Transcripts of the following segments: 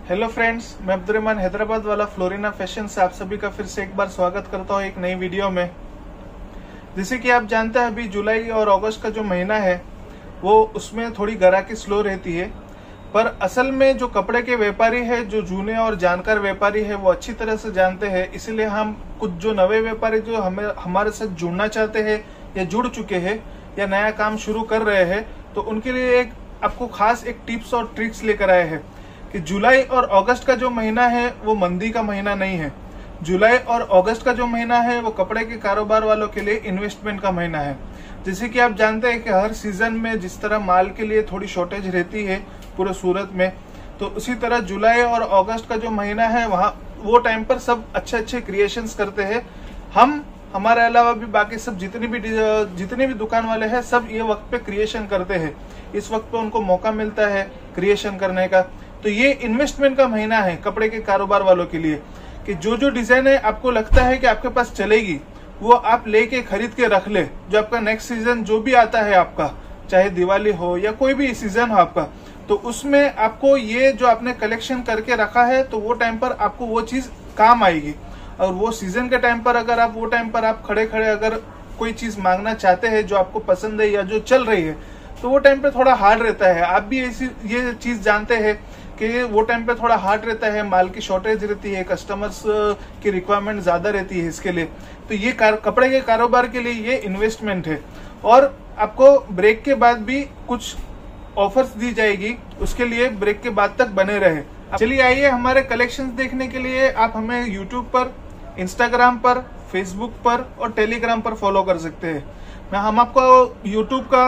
Hello friends, मैं Abdurrahman Hyderabad वाला Florina fashion से आप सभी का फिर से एक बार स्वागत करता हूँ एक नई वीडियो में। जैसे कि आप जानते हैं, अभी जुलाई और अगस्त का जो महीना है वो उसमें थोड़ी ग्राहकी स्लो रहती है, पर असल में जो कपड़े के व्यापारी है, जो जूने और जानकार व्यापारी है, वो अच्छी तरह से जानते हैं। इसीलिए हम कुछ जो नए व्यापारी जो हमारे साथ जुड़ना चाहते हैं या जुड़ चुके हैं या नया काम शुरू कर रहे हैं, तो उनके लिए एक आपको खास एक टिप्स और ट्रिक्स लेकर आए हैं कि जुलाई और अगस्त का जो महीना है वो मंदी का महीना नहीं है। जुलाई और अगस्त का जो महीना है वो कपड़े के कारोबार वालों के लिए इन्वेस्टमेंट का महीना है। जैसे कि आप जानते हैं कि हर सीजन में जिस तरह माल के लिए थोड़ी शॉर्टेज रहती है पूरे सूरत में, तो उसी तरह जुलाई और अगस्त का जो महीना है वहाँ वो टाइम पर सब अच्छे क्रिएशंस करते हैं। हम हमारे अलावा भी बाकी सब जितने भी दुकान वाले हैं सब ये वक्त पे क्रिएशन करते हैं। इस वक्त पे उनको मौका मिलता है क्रिएशन करने का। तो ये इन्वेस्टमेंट का महीना है कपड़े के कारोबार वालों के लिए कि जो डिजाइन है आपको लगता है कि आपके पास चलेगी वो आप लेके खरीद के रख ले। जो आपका नेक्स्ट सीजन जो भी आता है आपका, चाहे दिवाली हो या कोई भी सीजन हो आपका, तो उसमें आपको ये जो आपने कलेक्शन करके रखा है तो वो टाइम पर आपको वो चीज काम आएगी। और वो सीजन के टाइम पर अगर आप वो टाइम पर आप खड़े अगर कोई चीज मांगना चाहते हैं जो आपको पसंद है या जो चल रही है, तो वो टाइम पे थोड़ा हार्ड रहता है। आप भी ऐसी ये चीज जानते हैं कि वो टाइम पे थोड़ा हार्ड रहता है, माल की शॉर्टेज रहती है, कस्टमर्स की रिक्वायरमेंट ज्यादा रहती है इसके लिए। तो ये कपड़े के कारोबार के लिए ये इन्वेस्टमेंट है। और आपको ब्रेक के बाद भी कुछ ऑफर्स दी जाएगी, उसके लिए ब्रेक के बाद तक बने रहे। चलिए आइए हमारे कलेक्शंस देखने के लिए आप हमें यूट्यूब पर, इंस्टाग्राम पर, फेसबुक पर और टेलीग्राम पर फॉलो कर सकते हैं। हम आपको यूट्यूब का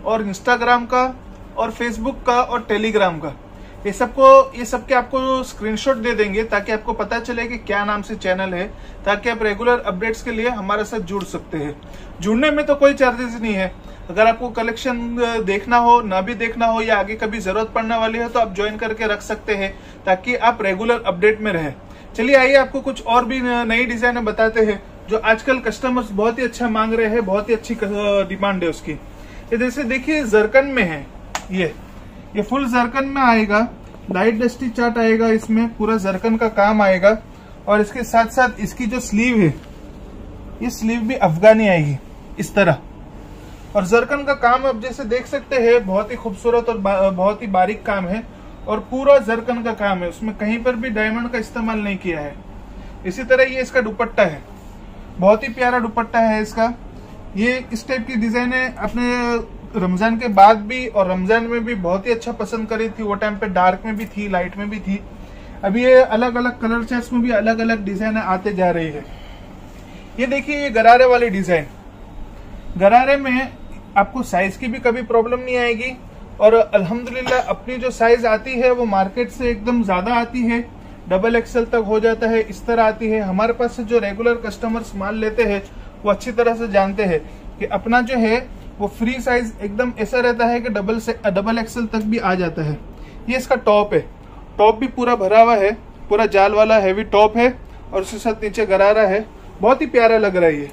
और इंस्टाग्राम का और फेसबुक का और टेलीग्राम का ये सबके आपको स्क्रीनशॉट दे देंगे ताकि आपको पता चले कि क्या नाम से चैनल है, ताकि आप रेगुलर अपडेट्स के लिए हमारे साथ जुड़ सकते हैं। जुड़ने में तो कोई चार्जेस नहीं है। अगर आपको कलेक्शन देखना हो, ना भी देखना हो या आगे कभी जरूरत पड़ने वाली है तो आप ज्वाइन करके रख सकते हैं ताकि आप रेगुलर अपडेट में रहे। चलिए आइए आपको कुछ और भी नई डिजाइने बताते हैं जो आजकल कस्टमर्स बहुत ही अच्छा मांग रहे हैं, बहुत ही अच्छी डिमांड है उसकी। ये जैसे देखिए जरकन में है, ये फुल जरकन में आएगा, लाइट डस्टी चार्ट आएगा, इसमें पूरा जरकन का काम आएगा। और इसके साथ साथ इसकी जो स्लीव है, ये स्लीव भी अफगानी आएगी इस तरह। और जरकन का काम आप जैसे देख सकते हैं बहुत ही खूबसूरत और बहुत ही बारीक काम है और पूरा जरकन का काम है, उसमें कहीं पर भी डायमंड का इस्तेमाल नहीं किया है। इसी तरह ये इसका दुपट्टा है, बहुत ही प्यारा दुपट्टा है इसका। ये इस टाइप की डिजाइन है अपने रमजान के बाद भी और रमजान में भी बहुत ही अच्छा पसंद करी थी। वो टाइम पे डार्क में भी थी, लाइट में भी थी। अभी ये अलग अलग कलर चार्ट्स में भी अलग अलग डिजाइन आते जा रही है। ये देखिए ये गरारे वाली डिजाइन, गरारे में आपको साइज की भी कभी प्रॉब्लम नहीं आएगी। और अल्हम्दुलिल्लाह अपनी जो साइज आती है वो मार्केट से एकदम ज्यादा आती है, डबल XL तक हो जाता है, इस तरह आती है। हमारे पास से जो रेगुलर कस्टमर्स माल लेते हैं वो अच्छी तरह से जानते हैं कि अपना जो है वो फ्री साइज एकदम ऐसा रहता है कि डबल XL तक भी आ जाता है। ये इसका टॉप है, टॉप भी पूरा भरा हुआ है, पूरा जाल वाला हैवी टॉप है और उसके साथ नीचे गरारा है, बहुत ही प्यारा लग रहा है ये।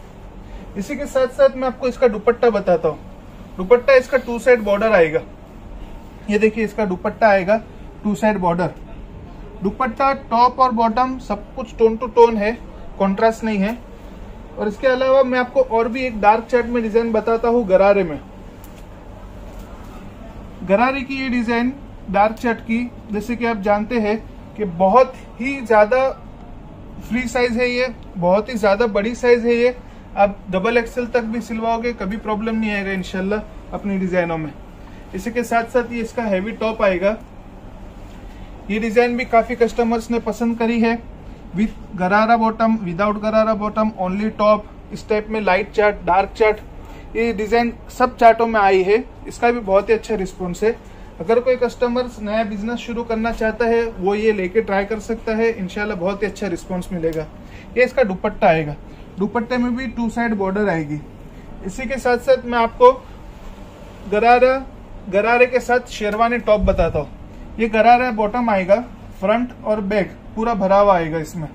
इसी के साथ साथ मैं आपको इसका दुपट्टा बताता हूँ। दुपट्टा इसका 2 साइड बॉर्डर आएगा। ये देखिए इसका दुपट्टा आएगा 2 साइड बॉर्डर। दुपट्टा टॉप और बॉटम सब कुछ टोन टू टोन है, कॉन्ट्रास्ट नहीं है। और इसके अलावा मैं आपको और भी एक डार्क चार्ट में डिजाइन बताता हूँ गरारे में। गरारे की ये डिजाइन डार्क चार्ट की, जैसे कि आप जानते हैं कि बहुत ही ज्यादा फ्री साइज है, ये बहुत ही ज्यादा बड़ी साइज है। ये आप डबल XL तक भी सिलवाओगे, कभी प्रॉब्लम नहीं आएगा इंशाल्लाह अपनी डिजाइनों में। इसी के साथ साथ ये इसका हैवी टॉप आएगा। ये डिजाइन भी काफी कस्टमर्स ने पसंद करी है, विथ गरारा बॉटम, विदाउट गरारा बॉटम, ओनली टॉप, इस टाइप में लाइट चार्ट, डार्क चार्ट, ये डिजाइन सब चार्टों में आई है। इसका भी बहुत ही अच्छा रिस्पॉन्स है। अगर कोई कस्टमर नया बिजनेस शुरू करना चाहता है वो ये लेके ट्राई कर सकता है, इंशाल्लाह बहुत ही अच्छा रिस्पॉन्स मिलेगा। ये इसका दुपट्टा आएगा, दुपट्टे में भी 2 साइड बॉर्डर आएगी। इसी के साथ साथ मैं आपको गरारे के साथ शेरवानी टॉप बताता हूँ। ये गरारा बॉटम आएगा, फ्रंट और बैक पूरा भरा हुआ आएगा। इसमें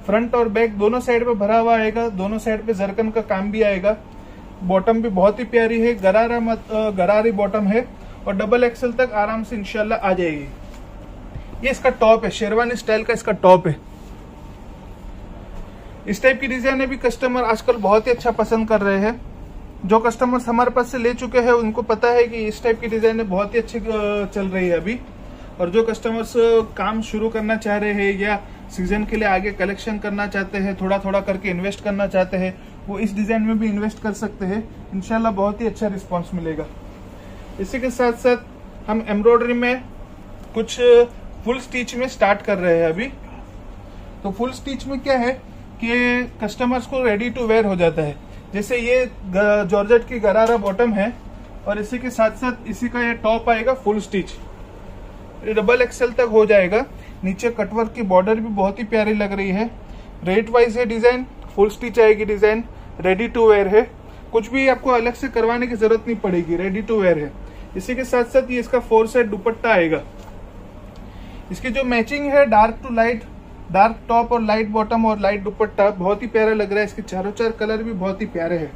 फ्रंट और बैक दोनों साइड पे भरा हुआ आएगा, दोनों साइड पे जरकन का काम भी आएगा। बॉटम भी बहुत ही प्यारी है, गरारी बॉटम है और डबल XL तक आराम से इंशाल्लाह आ जाएगी। ये इसका टॉप है, शेरवानी स्टाइल का इसका टॉप है। इस टाइप की डिजाइन भी कस्टमर आजकल बहुत ही अच्छा पसंद कर रहे हैं। जो कस्टमर्स हमारे पास से ले चुके हैं उनको पता है कि इस टाइप की डिजाइन बहुत ही अच्छी चल रही है अभी। और जो कस्टमर्स काम शुरू करना चाह रहे हैं या सीजन के लिए आगे कलेक्शन करना चाहते हैं, थोड़ा थोड़ा करके इन्वेस्ट करना चाहते हैं, वो इस डिजाइन में भी इन्वेस्ट कर सकते हैं। इंशाल्लाह बहुत ही अच्छा रिस्पॉन्स मिलेगा। इसी के साथ साथ हम एम्ब्रॉयडरी में कुछ फुल स्टिच में स्टार्ट कर रहे हैं अभी। तो फुल स्टिच में क्या है कि कस्टमर्स को रेडी टू वेयर हो जाता है। जैसे ये जॉर्जेट की गरारा बॉटम है और इसी के साथ साथ इसी का ये टॉप आएगा फुल स्टिच, डबल एक्सेल तक हो जाएगा। नीचे कटवर्क की बॉर्डर भी बहुत ही प्यारी लग रही है। रेट वाइज है डिजाइन, फुल स्टिच आएगी डिजाइन, रेडी टू वेयर है, कुछ भी आपको अलग से करवाने की जरूरत नहीं पड़ेगी, रेडी टू वेयर है। इसी के साथ साथ ये इसका 4 साइड दुपट्टा आएगा। इसकी जो मैचिंग है dark to light, dark top और लाइट बॉटम और लाइट दुपट्टा, बहुत ही प्यारा लग रहा है। इसके चारों चार कलर भी बहुत ही प्यारे हैं।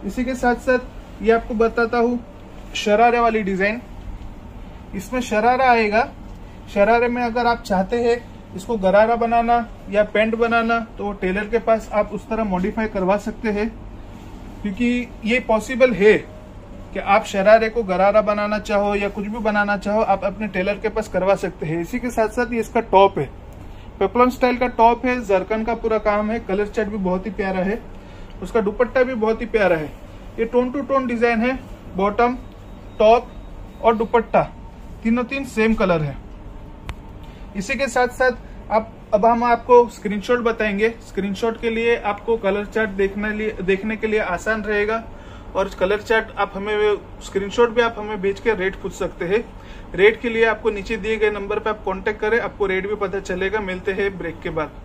इसी के साथ साथ ये आपको बताता हूँ शरारे वाली डिजाइन। इसमें शरारा आएगा। शरारे में अगर आप चाहते हैं इसको गरारा बनाना या पैंट बनाना तो टेलर के पास आप उस तरह मॉडिफाई करवा सकते हैं, क्योंकि ये पॉसिबल है कि आप शरारे को गरारा बनाना चाहो या कुछ भी बनाना चाहो, आप अपने टेलर के पास करवा सकते हैं। इसी के साथ साथ ये इसका टॉप है, पेप्लम स्टाइल का टॉप है, जरकन का पूरा काम है, कलर चार्ट भी बहुत ही प्यारा है, उसका दुपट्टा भी बहुत ही प्यारा है। ये टोन टू टोन डिजाइन है, बॉटम, टॉप और दुपट्टा तीन सेम कलर है। इसी के साथ साथ अब हम आपको स्क्रीनशॉट बताएंगे। स्क्रीनशॉट के लिए आपको कलर चार्ट देखने के लिए आसान रहेगा और कलर चार्ट आप हमें स्क्रीनशॉट भी आप हमें भेज के रेट पूछ सकते हैं। रेट के लिए आपको नीचे दिए गए नंबर पे आप कांटेक्ट करें, आपको रेट भी पता चलेगा। मिलते हैं ब्रेक के बाद।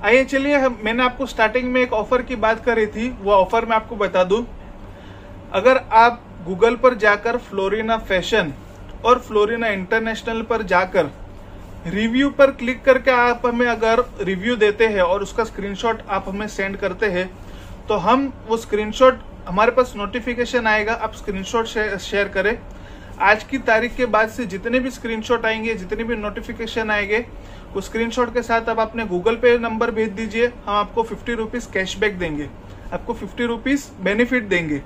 आइए चलिए, मैंने आपको स्टार्टिंग में एक ऑफर की बात करी थी, वो ऑफर मैं आपको बता दूं। अगर आप गूगल पर जाकर फ्लोरिना फैशन और फ्लोरिना इंटरनेशनल पर जाकर रिव्यू पर क्लिक करके आप हमें अगर रिव्यू देते हैं और उसका स्क्रीनशॉट आप हमें सेंड करते हैं, तो हम वो स्क्रीनशॉट, हमारे पास नोटिफिकेशन आएगा, आप स्क्रीनशॉट शेयर करें। आज की तारीख के बाद से जितने भी स्क्रीनशॉट आएंगे, जितने भी नोटिफिकेशन आएंगे, उस स्क्रीनशॉट के साथ आप अपने गूगल पे नंबर भेज दीजिए। हम आपको 50 रुपीज कैशबैक देंगे, आपको 50 रुपीज बेनिफिट देंगे।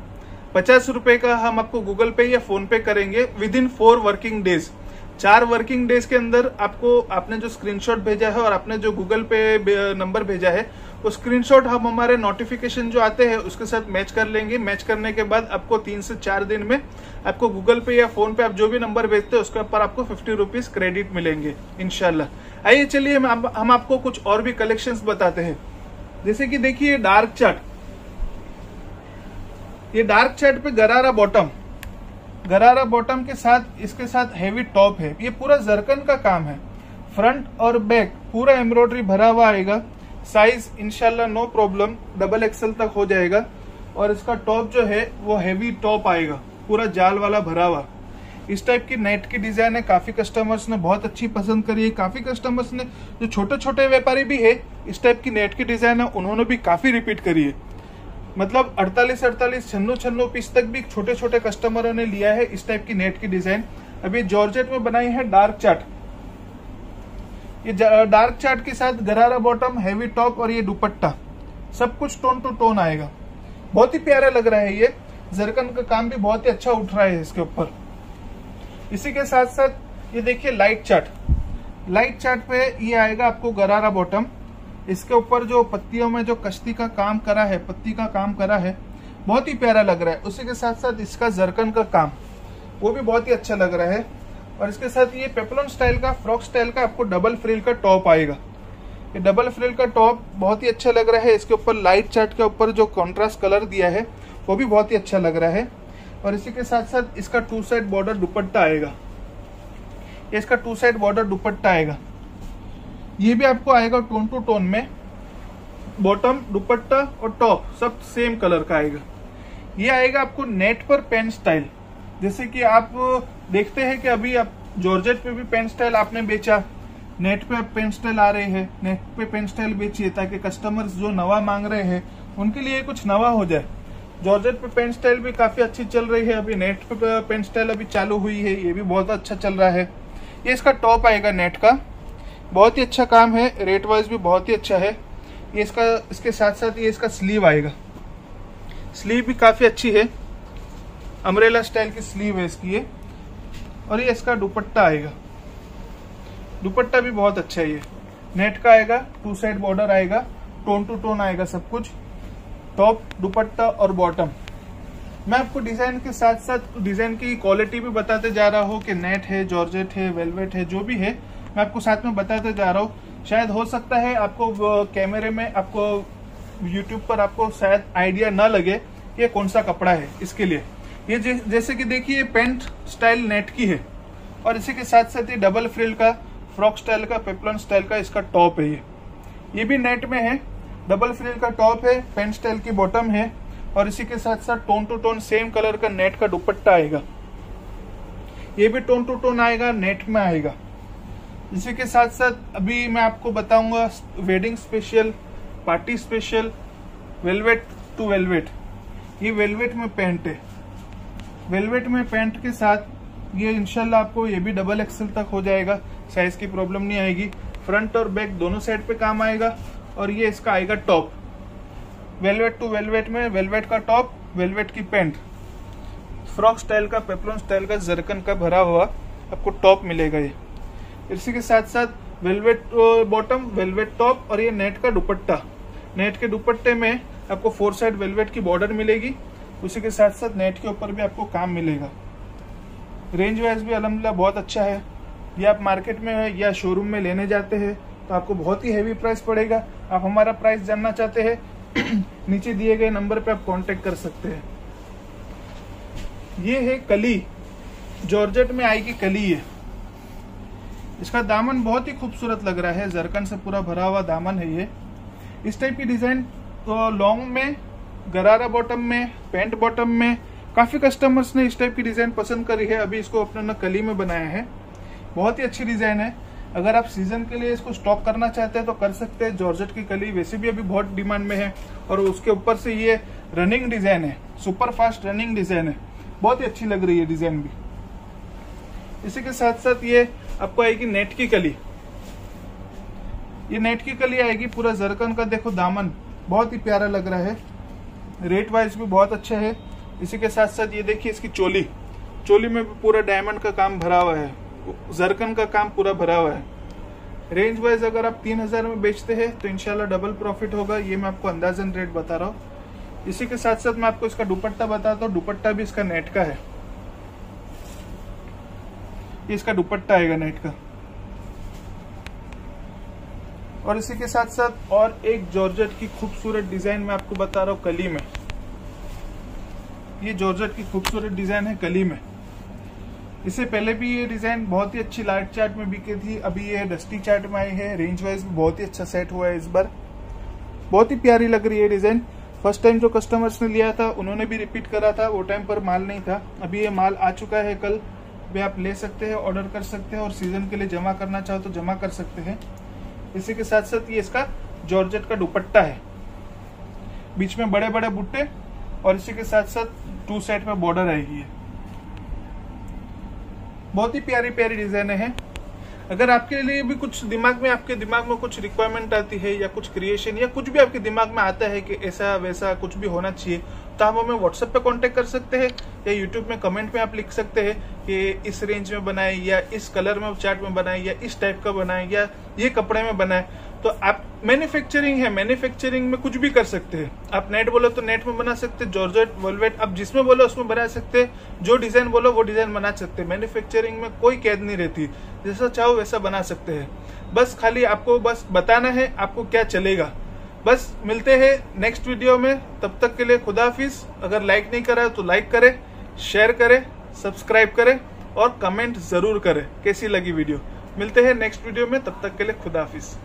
50 रुपए का हम आपको गूगल पे या फोन पे करेंगे with in 4 working days. 4 working days के अंदर आपको, आपने जो स्क्रीनशॉट भेजा है और आपने जो गूगल पे नंबर भेजा है, वो स्क्रीनशॉट हम हमारे नोटिफिकेशन जो आते हैं उसके साथ मैच कर लेंगे। मैच करने के बाद आपको 3 से 4 दिन में आपको गूगल पे या फोन पे आप जो भी नंबर भेजते हैं उसके ऊपर आपको 50 रुपीज क्रेडिट मिलेंगे इंशाल्लाह। आइए चलिए हम आपको कुछ और भी कलेक्शंस बताते हैं। जैसे कि देखिए डार्क चार्ट, ये डार्क चार्ट पे गरारा बॉटम के साथ इसके साथ हेवी टॉप है। ये पूरा जरकन का काम है, फ्रंट और बैक पूरा एम्ब्रॉयडरी भरा हुआ आएगा। साइज इंशाल्लाह नो प्रॉब्लम, डबल एक्सेल तक हो जाएगा। और इसका टॉप जो है वो हेवी टॉप आएगा, पूरा जाल वाला भरा हुआ। इस टाइप की नेट की डिजाइन है, काफी कस्टमर्स ने बहुत अच्छी पसंद करी है। काफी कस्टमर्स ने, जो छोटे छोटे व्यापारी भी है, इस टाइप की नेट की डिजाइन है, उन्होंने भी काफी रिपीट करी है। मतलब 48 96 पीस तक भी छोटे छोटे कस्टमरों ने लिया है इस टाइप की नेट की डिजाइन। अभी जॉर्जेट में बनाई है डार्क चार्ट। ये डार्क चार्ट के साथ गरारा बॉटम, हेवी टॉप और ये दुपट्टा, सब कुछ टोन टू टोन आएगा। बहुत ही प्यारा लग रहा है ये। जरकन का काम भी बहुत ही अच्छा उठ रहा है इसके ऊपर। इसी के साथ साथ ये देखिए लाइट चार्ट पे ये आएगा आपको गरारा बॉटम। इसके ऊपर जो पत्तियों में जो कश्ती का काम करा है, पत्ती का काम करा है, बहुत ही प्यारा लग रहा है। उसी के साथ साथ इसका जरकन का काम वो भी बहुत ही अच्छा लग रहा है। और इसके साथ ये पेप्लॉन स्टाइल का, फ्रॉक स्टाइल का आपको डबल फ्रिल का टॉप आएगा। ये डबल फ्रिल का टॉप बहुत ही अच्छा लग रहा है। इसके ऊपर लाइट चार्ट के ऊपर जो कॉन्ट्रास्ट कलर दिया है वो भी बहुत ही अच्छा लग रहा है। और इसी के साथ साथ इसका 2 साइड बॉर्डर दुपट्टा आएगा। इसका 2 साइड बॉर्डर दुपट्टा आएगा। ये भी आपको आएगा टोन टू टोन में, बॉटम, दुपट्टा और टॉप सब सेम कलर का आएगा। ये आएगा आपको नेट पर पेन स्टाइल। जैसे कि आप देखते हैं कि अभी आप जॉर्जेट पे भी पेन स्टाइल आपने बेचा, नेट पे पेन स्टाइल आ रहे हैं, नेट पे पेन स्टाइल बेचिए ताकि कस्टमर्स जो नवा मांग रहे हैं उनके लिए कुछ नवा हो जाए। जॉर्जेट पे पेन स्टाइल भी काफी अच्छी चल रही है, अभी नेट पे पेन स्टाइल अभी चालू हुई है, ये भी बहुत अच्छा चल रहा है। ये इसका टॉप आएगा नेट का, बहुत ही अच्छा काम है, रेट वाइज भी बहुत ही अच्छा है। ये इसके साथ साथ ये इसका स्लीव आएगा। स्लीव भी काफी अच्छी है, अम्ब्रेला स्टाइल की स्लीव है इसकी ये। और ये इसका दुपट्टा आएगा, दुपट्टा भी बहुत अच्छा है। ये नेट का आएगा, 2 साइड बॉर्डर आएगा, टोन टू टोन आएगा सब कुछ, टॉप, दुपट्टा और बॉटम। मैं आपको डिजाइन के साथ साथ डिजाइन की क्वालिटी भी बताते जा रहा हूँ कि नेट है, जॉर्जेट है, वेलवेट है, जो भी है मैं आपको साथ में बताते जा रहा हूँ। शायद हो सकता है आपको कैमरे में, आपको यूट्यूब पर आपको शायद आइडिया ना लगे कि ये कौन सा कपड़ा है। इसके लिए ये जैसे कि देखिए पेंट स्टाइल नेट की है और इसी के साथ साथ ये डबल फ्रिल का, फ्रॉक स्टाइल का, पेप्लॉन स्टाइल का इसका टॉप है। ये भी नेट में है, डबल फ्रिल का टॉप है, पेंट स्टाइल की बॉटम है और इसी के साथ साथ tone to tone same colour का नेट का दुपट्टा आएगा। ये भी टोन टू टोन आएगा, नेट में आएगा। इसी के साथ साथ अभी मैं आपको बताऊंगा wedding special, party special, velvet to velvet. ये वेलवेट में पैंट है, वेलवेट में पैंट के साथ ये इंशाल्लाह आपको ये भी डबल एक्सेल तक हो जाएगा, साइज की प्रॉब्लम नहीं आएगी। फ्रंट और बैक दोनों साइड पे काम आएगा। और ये इसका आएगा टॉप, वेलवेट टू वेलवेट में वेलवेट का टॉप, वेलवेट की पैंट, फ्रॉक स्टाइल का, पेप्लॉन स्टाइल का, जरकन का भरा हुआ आपको टॉप मिलेगा ये। इसी के साथ साथ वेलवेट बॉटम, वेलवेट टॉप और ये नेट का दुपट्टा। नेट के दुपट्टे में आपको 4 साइड वेलवेट की बॉर्डर मिलेगी। उसी के साथ साथ नेट के ऊपर भी आपको काम मिलेगा। रेंज वाइज भी अल्हम्दुलिल्लाह बहुत अच्छा है। ये आप मार्केट में या शोरूम में लेने जाते हैं तो आपको बहुत ही हैवी प्राइस पड़ेगा। आप हमारा प्राइस जानना चाहते हैं नीचे दिए गए नंबर पे आप कांटेक्ट कर सकते हैं। ये है कली, जॉर्जेट में आएगी कली है। इसका दामन बहुत ही खूबसूरत लग रहा है, जरकन से पूरा भरा हुआ दामन है ये। इस टाइप की डिजाइन तो लॉन्ग में, गरारा बॉटम में, पैंट बॉटम में काफी कस्टमर्स ने इस टाइप की डिजाइन पसंद करी है। अभी इसको अपने कली में बनाया है, बहुत ही अच्छी डिजाइन है। अगर आप सीजन के लिए इसको स्टॉक करना चाहते हैं तो कर सकते हैं। जॉर्जेट की कली वैसे भी अभी बहुत डिमांड में है और उसके ऊपर से ये रनिंग डिजाइन है, सुपर फास्ट रनिंग डिजाइन है, बहुत ही अच्छी लग रही है डिजाइन भी। इसी के साथ साथ ये आपको आएगी नेट की कली। ये नेट की कली आएगी, पूरा जरकन का देखो दामन बहुत ही प्यारा लग रहा है, रेट वाइज भी बहुत अच्छा है। इसी के साथ साथ ये देखिए इसकी चोली, चोली में भी पूरा डायमंड का काम भरा हुआ है, जरकन का काम पूरा भरा हुआ है। रेंज वाइज अगर आप 3000 में बेचते हैं तो इंशाल्लाह डबल प्रॉफिट होगा, ये मैं आपको अंदाजन रेट बता रहा हूँ। इसी के साथ साथ मैं आपको इसका दुपट्टा बताता हूँ। दुपट्टा भी इसका नेट का है, ये इसका दुपट्टा आएगा नेट का। और इसी के साथ साथ और एक जॉर्जेट की खूबसूरत डिजाइन मैं आपको बता रहा हूँ कली में। ये जॉर्जेट की खूबसूरत डिजाइन है कली में। इससे पहले भी ये डिजाइन बहुत ही अच्छी लाइट चार्ट में बिकी थी, अभी ये डस्टी चार्ट में आई है। रेंज वाइज भी बहुत ही अच्छा सेट हुआ है इस बार, बहुत ही प्यारी लग रही है डिजाइन। फर्स्ट टाइम जो कस्टमर्स ने लिया था उन्होंने भी रिपीट करा था, वो टाइम पर माल नहीं था, अभी ये माल आ चुका है। कल भी आप ले सकते हैं, ऑर्डर कर सकते हैं और सीजन के लिए जमा करना चाहो तो जमा कर सकते हैं। इसी के साथ साथ ये इसका जॉर्जेट का दुपट्टा है, बीच में बड़े बड़े बुट्टे और इसी के साथ साथ 2 साइड में बॉर्डर आएगी। बहुत ही प्यारी प्यारी डिजाइन है। अगर आपके लिए भी कुछ आपके दिमाग में कुछ रिक्वायरमेंट आती है या कुछ क्रिएशन या कुछ भी आपके दिमाग में आता है कि ऐसा वैसा कुछ भी होना चाहिए, तो आप हमें व्हाट्सएप पे कांटेक्ट कर सकते हैं या यूट्यूब में कमेंट में आप लिख सकते हैं कि इस रेंज में बनाए या इस कलर में चार्ट में बनाए या इस टाइप का बनाए या ये कपड़े में बनाए। तो आप मैन्युफैक्चरिंग है, मैन्युफैक्चरिंग में कुछ भी कर सकते हैं। आप नेट बोलो तो नेट में बना सकते हैं, जॉर्जेट वेलवेट आप जिसमें बोलो उसमें बना सकते हैं, जो डिजाइन बोलो वो डिजाइन बना सकते हैं। मैन्युफैक्चरिंग में कोई कैद नहीं रहती, जैसा चाहो वैसा बना सकते हैं। बस खाली आपको बस बताना है आपको क्या चलेगा। बस मिलते हैं नेक्स्ट वीडियो में, तब तक के लिए खुदा हाफिज। अगर लाइक नहीं करा तो लाइक करें, शेयर करें, सब्सक्राइब करें और कमेंट जरूर करें कैसी लगी वीडियो। मिलते हैं नेक्स्ट वीडियो में, तब तक के लिए खुदा हाफिज।